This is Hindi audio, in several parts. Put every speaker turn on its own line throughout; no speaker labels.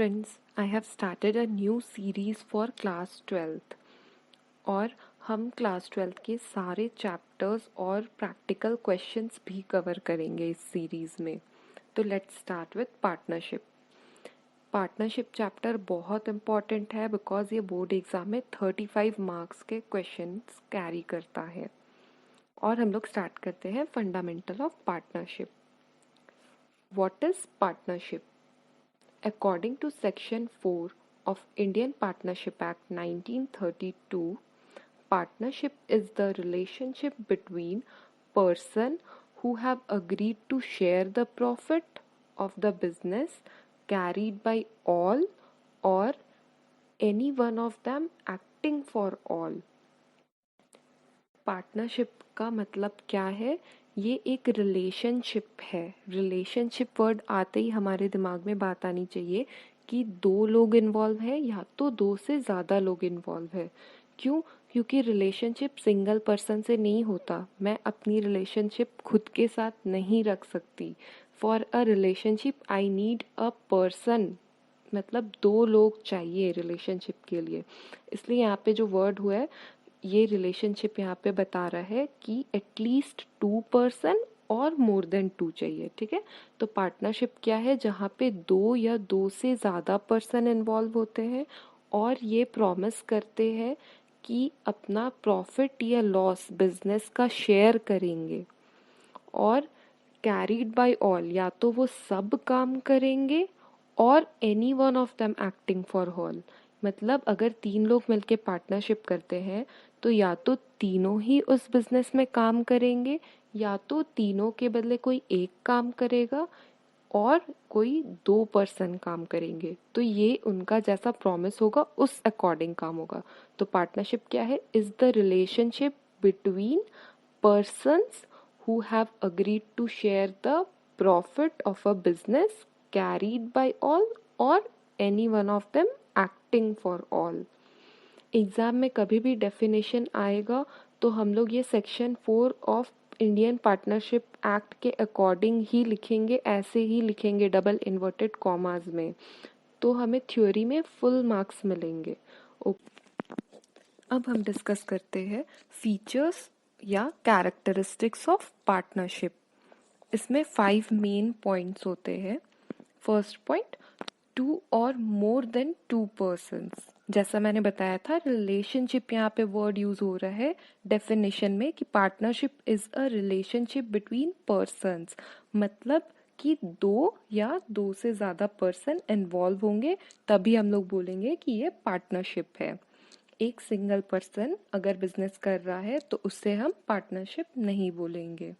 friends, I have started a new series for class 12th और हम क्लास 12th के सारे चैप्टर्स और प्रैक्टिकल क्वेश्चंस भी कवर करेंगे इस सीरीज में। तो let's start with partnership. Partnership chapter बहुत इम्पॉर्टेंट है बिकॉज ये बोर्ड एग्जाम में 35 मार्क्स के क्वेश्चंस कैरी करता है। और हम लोग स्टार्ट करते हैं fundamental of partnership. What is partnership? According to Section 4 of Indian Partnership Act 1932, partnership is the relationship between person who have agreed to share the profit of the business carried by all or any one of them acting for all. Partnership का मतलब क्या है? ये एक रिलेशनशिप है। रिलेशनशिप वर्ड आते ही हमारे दिमाग में बात आनी चाहिए कि दो लोग इन्वॉल्व है या तो दो से ज़्यादा लोग इन्वॉल्व है। क्यों? क्योंकि रिलेशनशिप सिंगल पर्सन से नहीं होता। मैं अपनी रिलेशनशिप खुद के साथ नहीं रख सकती। For a relationship I need a person, मतलब दो लोग चाहिए रिलेशनशिप के लिए। इसलिए यहाँ पे जो वर्ड हुआ है, ये रिलेशनशिप यहाँ पे बता रहा है कि एटलीस्ट 2 पर्सन और मोर देन 2 चाहिए। ठीक है, तो पार्टनरशिप क्या है? जहाँ पे 2 या 2 से ज़्यादा पर्सन इन्वॉल्व होते हैं और ये प्रॉमिस करते हैं कि अपना प्रॉफिट या लॉस बिजनेस का शेयर करेंगे। और कैरीड बाय ऑल, या तो वो सब काम करेंगे और any one of them acting for all. मतलब अगर 3 लोग मिलके पार्टनरशिप करते हैं तो या तो तीनों ही उस बिजनेस में काम करेंगे या तो तीनों के बदले कोई एक काम करेगा और कोई 2 पर्सन काम करेंगे। तो ये उनका जैसा प्रॉमिस होगा उस अकॉर्डिंग काम होगा। तो पार्टनरशिप क्या है? Is the relationship between persons who have agreed to share the profit of a business carried by all or any one of them acting for all. Exam में कभी भी डेफिनेशन आएगा तो हम लोग ये section 4 of Indian partnership act के अकॉर्डिंग ही लिखेंगे, ऐसे ही लिखेंगे डबल इन्वर्टेड कॉमास में। तो हमें थ्योरी में फुल मार्क्स मिलेंगे। अब हम डिस्कस करते हैं फीचर्स या कैरेक्टरिस्टिक्स ऑफ पार्टनरशिप। इसमें 5 मेन पॉइंट्स होते हैं। फर्स्ट पॉइंट, 2 और मोर देन 2 पर्सन्स। जैसा मैंने बताया था, रिलेशनशिप यहाँ पे वर्ड यूज हो रहा है डेफिनेशन में कि partnership is a relationship between persons. मतलब कि 2 या 2 से ज़्यादा पर्सन इन्वॉल्व होंगे तभी हम लोग बोलेंगे कि ये पार्टनरशिप है। एक सिंगल पर्सन अगर बिजनेस कर रहा है तो उससे हम पार्टनरशिप नहीं बोलेंगे।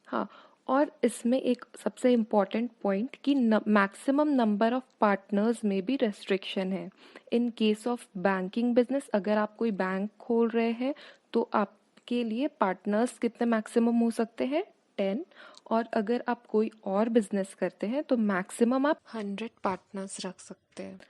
हाँ, और इसमें एक सबसे इम्पॉर्टेंट पॉइंट कि मैक्सिमम नंबर ऑफ पार्टनर्स में भी रेस्ट्रिक्शन है। In case of banking business, अगर आप कोई बैंक खोल रहे हैं तो आपके लिए पार्टनर्स कितने मैक्सिमम हो सकते हैं? 10। और अगर आप कोई और बिजनेस करते हैं तो मैक्सिमम आप 100 पार्टनर्स रख सकते हैं।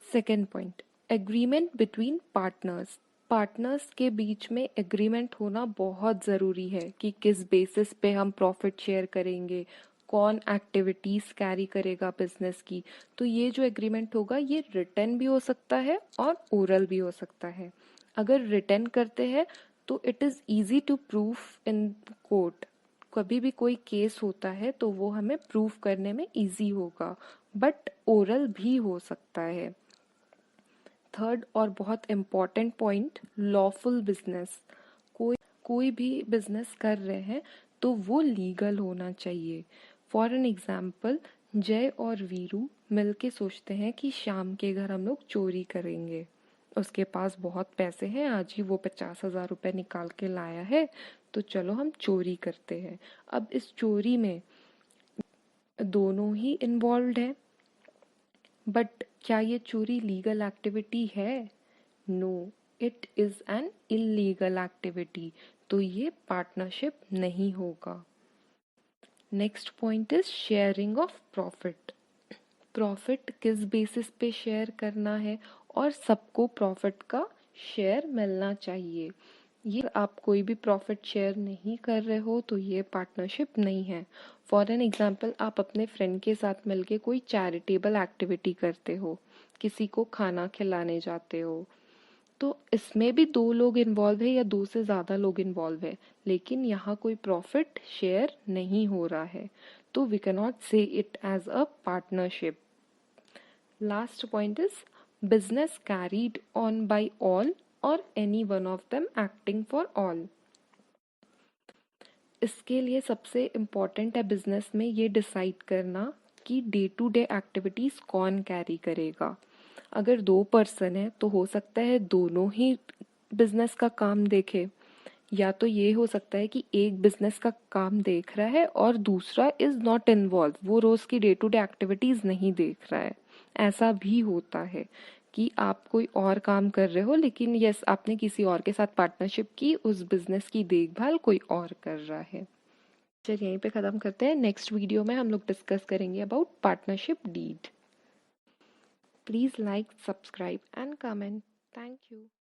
Second point, agreement between partners. Partners के बीच में एग्रीमेंट होना बहुत ज़रूरी है कि किस बेसिस पे हम प्रॉफिट शेयर करेंगे, कौन एक्टिविटीज़ कैरी करेगा बिजनेस की। तो ये जो एग्रीमेंट होगा ये रिटन भी हो सकता है और ओरल भी हो सकता है। अगर रिटन करते हैं तो it is easy to proof in court. कभी भी कोई केस होता है तो वो हमें प्रूफ करने में ईजी होगा, बट ओरल भी हो सकता है। थर्ड और बहुत इम्पॉर्टेंट पॉइंट, लॉफुल बिजनेस। कोई भी बिजनेस कर रहे हैं तो वो लीगल होना चाहिए। फॉर एन एग्जाम्पल, जय और वीरू मिलके सोचते हैं कि शाम के घर हम लोग चोरी करेंगे। उसके पास बहुत पैसे हैं, आज ही वो 50,000 रुपये निकाल के लाया है, तो चलो हम चोरी करते हैं। अब इस चोरी में दोनों ही इन्वॉल्व हैं, बट क्या ये चोरी लीगल एक्टिविटी है? No, it is an illegal activity. तो ये पार्टनरशिप नहीं होगा। Next point is sharing of profit. Profit किस बेसिस पे शेयर करना है? और सबको प्रॉफिट का शेयर मिलना चाहिए। ये आप कोई भी प्रॉफिट शेयर नहीं कर रहे हो तो ये पार्टनरशिप नहीं है। फॉर एन एग्जांपल, आप अपने फ्रेंड के साथ मिलके कोई चैरिटेबल एक्टिविटी करते हो, किसी को खाना खिलाने जाते हो, तो इसमें भी दो लोग इन्वॉल्व है या दो से ज़्यादा लोग इन्वॉल्व है, लेकिन यहाँ कोई प्रॉफिट शेयर नहीं हो रहा है, तो we can not say it as a partnership. Last point is business carried on by all or any one of them acting for all। इसके लिए सबसे इम्पॉर्टेंट है बिजनेस में ये डिसाइड करना कि डे टू डे एक्टिविटीज कौन कैरी करेगा। अगर दो पर्सन है तो हो सकता है दोनों ही बिजनेस का काम देखे, या तो ये हो सकता है कि एक बिजनेस का काम देख रहा है और दूसरा इज नॉट इन्वॉल्व, वो रोज की डे टू डे एक्टिविटीज नहीं देख रहा है। ऐसा भी होता है कि आप कोई और काम कर रहे हो लेकिन यस आपने किसी और के साथ पार्टनरशिप की, उस बिजनेस की देखभाल कोई और कर रहा है। चलिए यहीं पे ख़त्म करते हैं। नेक्स्ट वीडियो में हम लोग डिस्कस करेंगे about partnership deed. Please like, subscribe and comment. Thank you.